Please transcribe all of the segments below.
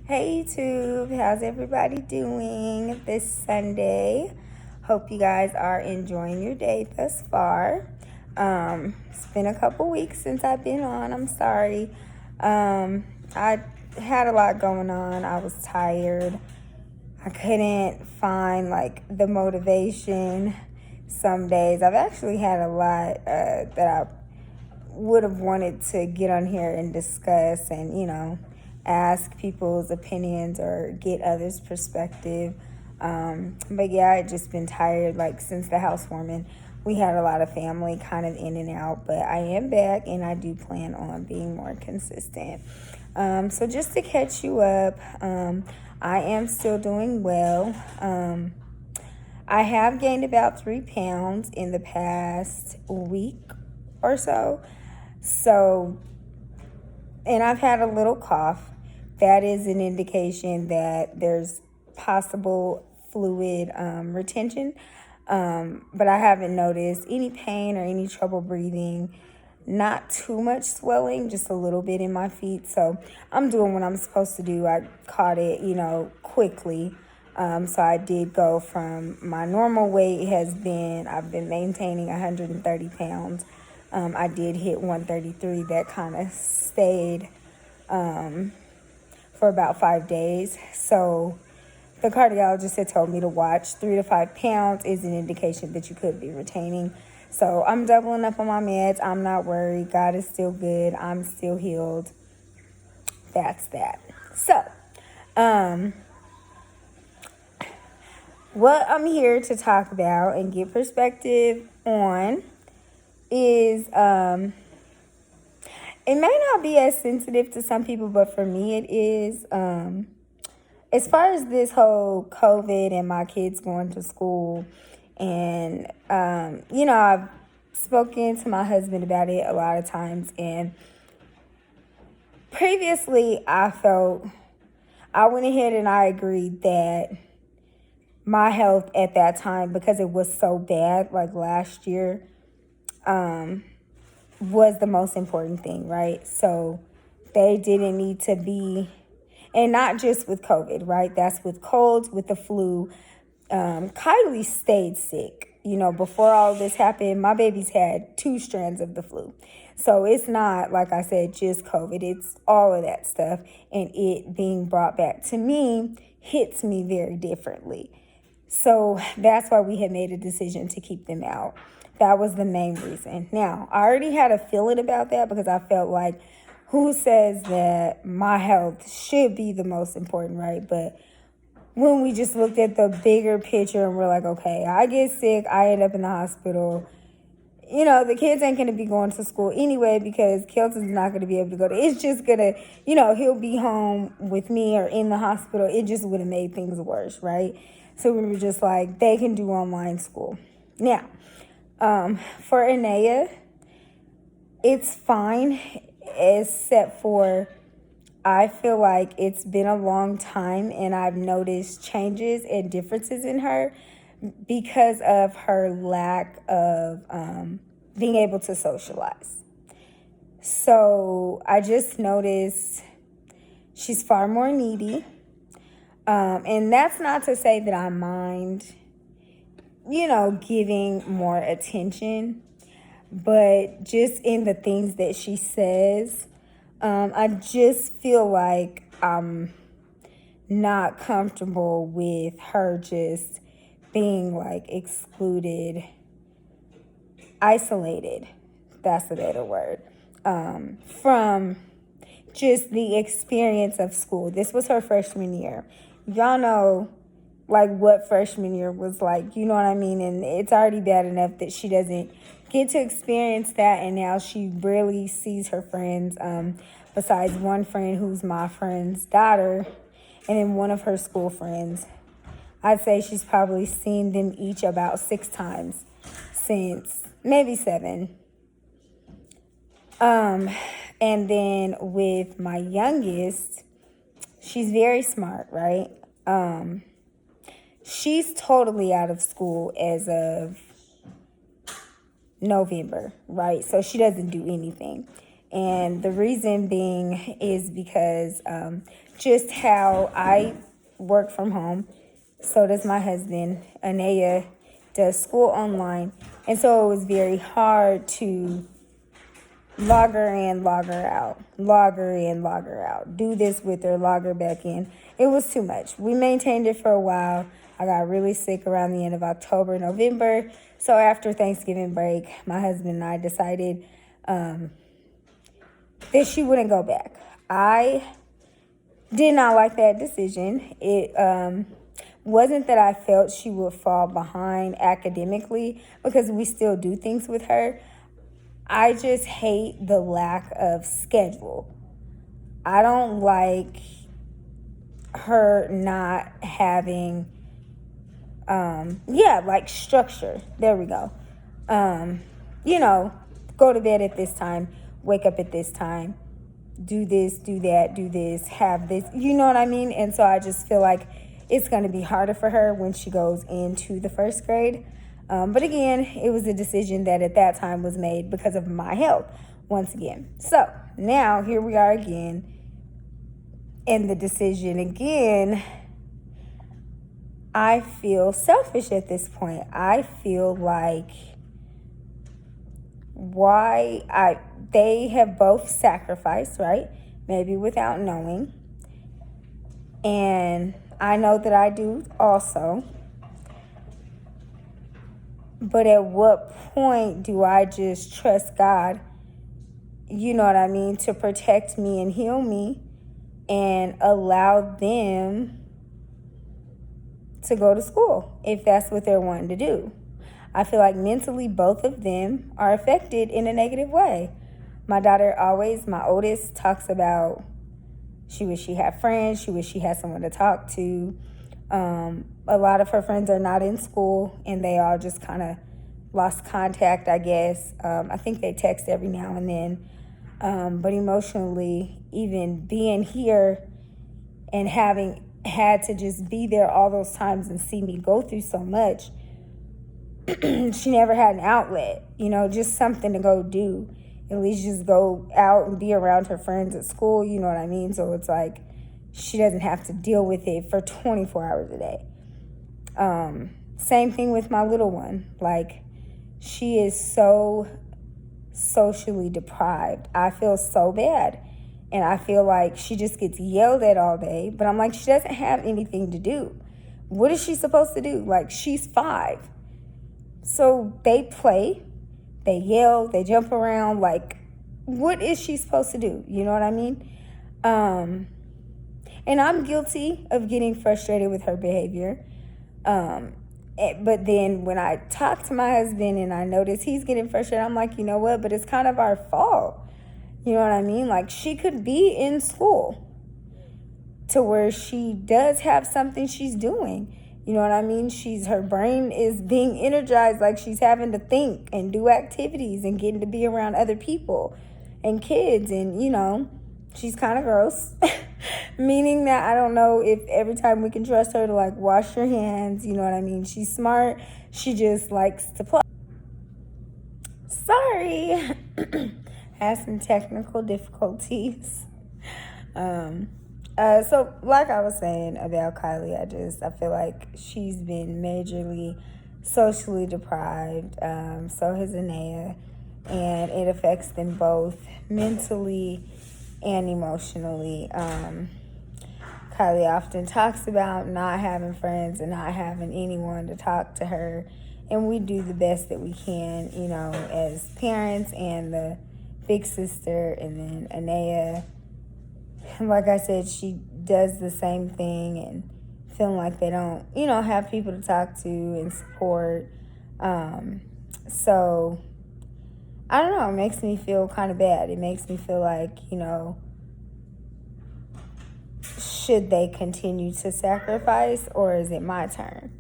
Hey YouTube, how's everybody doing this Sunday? Hope you guys are enjoying your day thus far. It's been a couple weeks since I've been on. I'm sorry. I had a lot going on. I was tired. I couldn't find like the motivation. Some days I've actually had a lot that I would have wanted to get on here and discuss and, ask people's opinions or get others' perspective. But yeah, I just been tired. Like since the housewarming, we had a lot of family kind of in and out. But I am back and I do plan on being more consistent. So just to catch you up, I am still doing well. I have gained about 3 pounds in the past week or so. So, and I've had a little cough. That is an indication that there's possible fluid retention. But I haven't noticed any pain or any trouble breathing. Not too much swelling, just a little bit in my feet. So I'm doing what I'm supposed to do. I caught it, quickly. So I did go from my normal weight I've been maintaining 130 pounds. I did hit 133. That kind of stayed for about 5 days. So the cardiologist had told me to watch 3 to 5 pounds is an indication that you could be retaining. So I'm doubling up on my meds. I'm not worried. God is still good. I'm still healed. That's that. So, what I'm here to talk about and get perspective on is it may not be as sensitive to some people, but for me it is. As far as this whole COVID and my kids going to school, and I've spoken to my husband about it a lot of times, and previously I went ahead and I agreed that my health at that time, because it was so bad, like last year, was the most important thing, right? So they didn't need to be, and not just with COVID, right? That's with colds, with the flu. Kylie stayed sick. Before all this happened, my babies had 2 strands of the flu. So it's not, like I said, just COVID. It's all of that stuff. And it being brought back to me hits me very differently. So that's why we had made a decision to keep them out. That was the main reason. Now, I already had a feeling about that because I felt like, who says that my health should be the most important, right? But when we just looked at the bigger picture and we're like, okay, I get sick, I end up in the hospital. The kids ain't going to be going to school anyway because Kelton's not going to be able to go to. It's just going to, he'll be home with me or in the hospital. It just would have made things worse, right? So we were just like, they can do online school. Now, for Anaya, it's fine, except for I feel like it's been a long time and I've noticed changes and differences in her because of her lack of being able to socialize. So I just noticed she's far more needy. And that's not to say that I mind, giving more attention, but just in the things that she says, I just feel like I'm not comfortable with her just being like excluded, isolated. That's the better word. From just the experience of school. This was her freshman year. Y'all know like what freshman year was like, you know what I mean? And it's already bad enough that she doesn't get to experience that, and now she rarely sees her friends, besides one friend who's my friend's daughter, and then one of her school friends. I'd say she's probably seen them each about 6 times since maybe 7. And then with my youngest, she's very smart, right? She's totally out of school as of November, right? So she doesn't do anything. And the reason being is because just how I work from home, so does my husband. Anaya does school online. And so it was very hard to log her in, log her out, log her in, log her out, do this with her, log her back in. It was too much. We maintained it for a while. I got really sick around the end of October, November. So after Thanksgiving break, my husband and I decided that she wouldn't go back. I did not like that decision. It wasn't that I felt she would fall behind academically, because we still do things with her. I just hate the lack of schedule. I don't like her not having, like structure. There we go. Go to bed at this time, wake up at this time, do this, do that, do this, have this, you know what I mean? And so I just feel like it's going to be harder for her when she goes into the first grade. But again, it was a decision that at that time was made because of my health, once again. So now here we are again. And the decision again, I feel selfish at this point. I feel like they have both sacrificed, right? Maybe without knowing. And I know that I do also. But at what point do I just trust God, you know what I mean, to protect me and heal me and allow them to go to school if that's what they're wanting to do? I feel like mentally both of them are affected in a negative way. My daughter always, my oldest, talks about she wish she had friends. She wish she had someone to talk to. A lot of her friends are not in school, and they all just kind of lost contact, I guess. I think they text every now and then. But emotionally, even being here and having had to just be there all those times and see me go through so much, she never had an outlet, just something to go do. At least just go out and be around her friends at school, you know what I mean? So it's like she doesn't have to deal with it for 24 hours a day. Same thing with my little one. Like, she is so socially deprived. I feel so bad. And I feel like she just gets yelled at all day. But I'm like, she doesn't have anything to do. What is she supposed to do? Like, she's 5. So they play, they yell, they jump around. Like, what is she supposed to do? You know what I mean? And I'm guilty of getting frustrated with her behavior. But then when I talk to my husband and I notice he's getting frustrated, I'm like, you know what? But it's kind of our fault. You know what I mean? Like, she could be in school to where she does have something she's doing. You know what I mean? Her brain is being energized, like she's having to think and do activities and getting to be around other people and kids. And, she's kind of gross. Meaning that I don't know if every time we can trust her to, like, wash your hands. You know what I mean? She's smart. She just likes to play. Sorry. Had some technical difficulties. So like I was saying about Kylie, I feel like she's been majorly socially deprived. So has Anaya, and it affects them both mentally and emotionally. Kylie often talks about not having friends and not having anyone to talk to her, and we do the best that we can, as parents and the big sister, and then Anaya. Like I said, she does the same thing and feeling like they don't, have people to talk to and support. So, I don't know, it makes me feel kind of bad. It makes me feel like, should they continue to sacrifice, or is it my turn?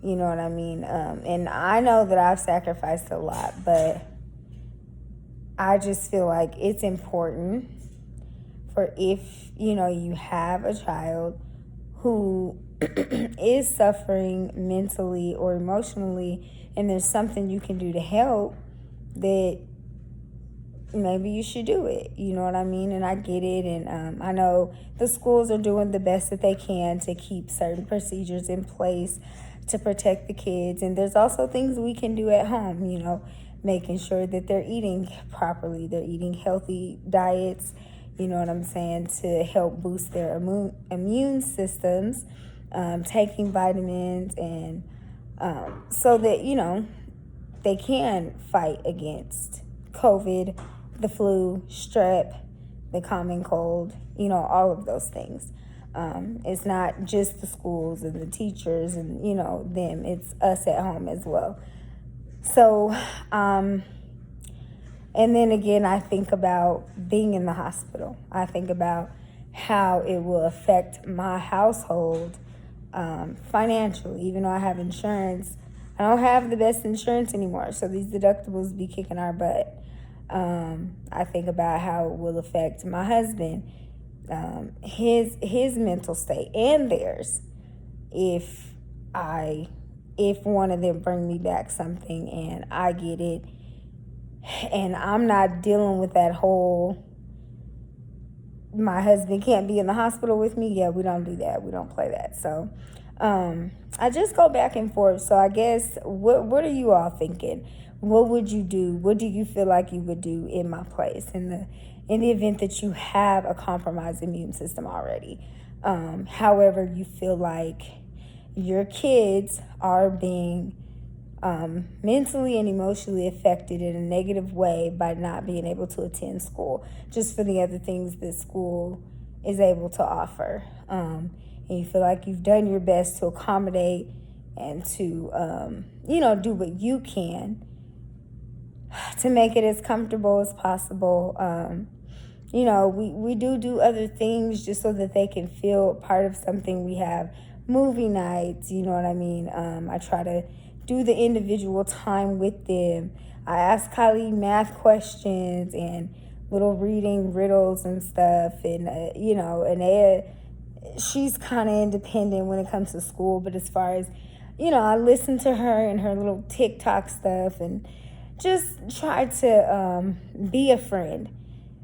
You know what I mean? And I know that I've sacrificed a lot, but I just feel like it's important for, if you have a child who is suffering mentally or emotionally, and there's something you can do to help, that maybe you should do it. You know what I mean? And I get it. And I know the schools are doing the best that they can to keep certain procedures in place to protect the kids. And there's also things we can do at home, you know, making sure that they're eating properly, they're eating healthy diets, you know what I'm saying, to help boost their immune systems, taking vitamins, and so that, you know, they can fight against COVID, the flu, strep, the common cold, you know, all of those things. It's not just the schools and the teachers and, you know, them. It's us at home as well. So, and then again, I think about being in the hospital. I think about how it will affect my household financially. Even though I have insurance, I don't have the best insurance anymore. So these deductibles be kicking our butt. I think about how it will affect my husband, his mental state and theirs, if one of them bring me back something and I get it, and I'm not dealing with that whole my husband can't be in the hospital with me. Yeah, we don't do that. We don't play that. So I just go back and forth. So I guess what are you all thinking? What would you do? What do you feel like you would do in my place in the event that you have a compromised immune system already? However, you feel like your kids are being mentally and emotionally affected in a negative way by not being able to attend school, just for the other things that school is able to offer. And you feel like you've done your best to accommodate and to, you know, do what you can to make it as comfortable as possible. You know, we do other things just so that they can feel part of something. We have movie nights, you know what I mean? I try to do the individual time with them. I ask Kylie math questions and little reading riddles and stuff. And, you know, and she's kind of independent when it comes to school. But as far as, you know, I listen to her and her little TikTok stuff and just try to be a friend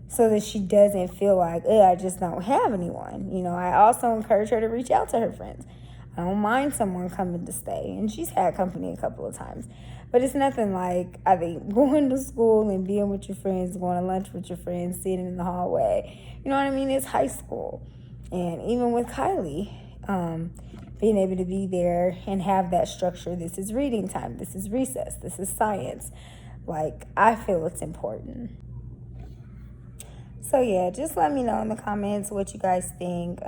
so that she doesn't feel like, I just don't have anyone. You know, I also encourage her to reach out to her friends. I don't mind someone coming to stay, and she's had company a couple of times. But it's nothing like, I think, going to school and being with your friends, going to lunch with your friends, sitting in the hallway. You know what I mean? It's high school. And even with Kylie, being able to be there and have that structure. This is reading time. This is recess. This is science. Like, I feel it's important. So, yeah, just let me know in the comments what you guys think.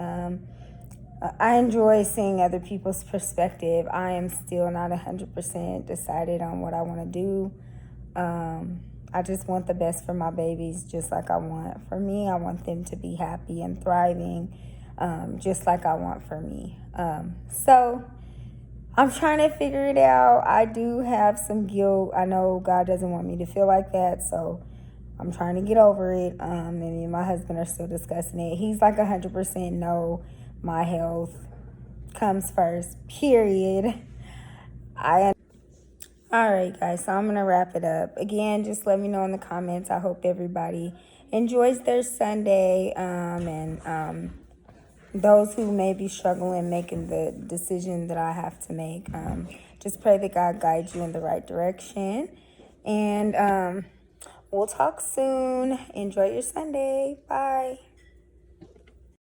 I enjoy seeing other people's perspective. I am still not 100% decided on what I want to do. I just want the best for my babies, just like I want for me. I want them to be happy and thriving, just like I want for me. So I'm trying to figure it out. I do have some guilt. I know God doesn't want me to feel like that, so I'm trying to get over it. And me and my husband are still discussing it. He's like 100% no. My health comes first, period. All right, guys, so I'm going to wrap it up. Again, just let me know in the comments. I hope everybody enjoys their Sunday. And those who may be struggling making the decision that I have to make, just pray that God guides you in the right direction. And we'll talk soon. Enjoy your Sunday. Bye.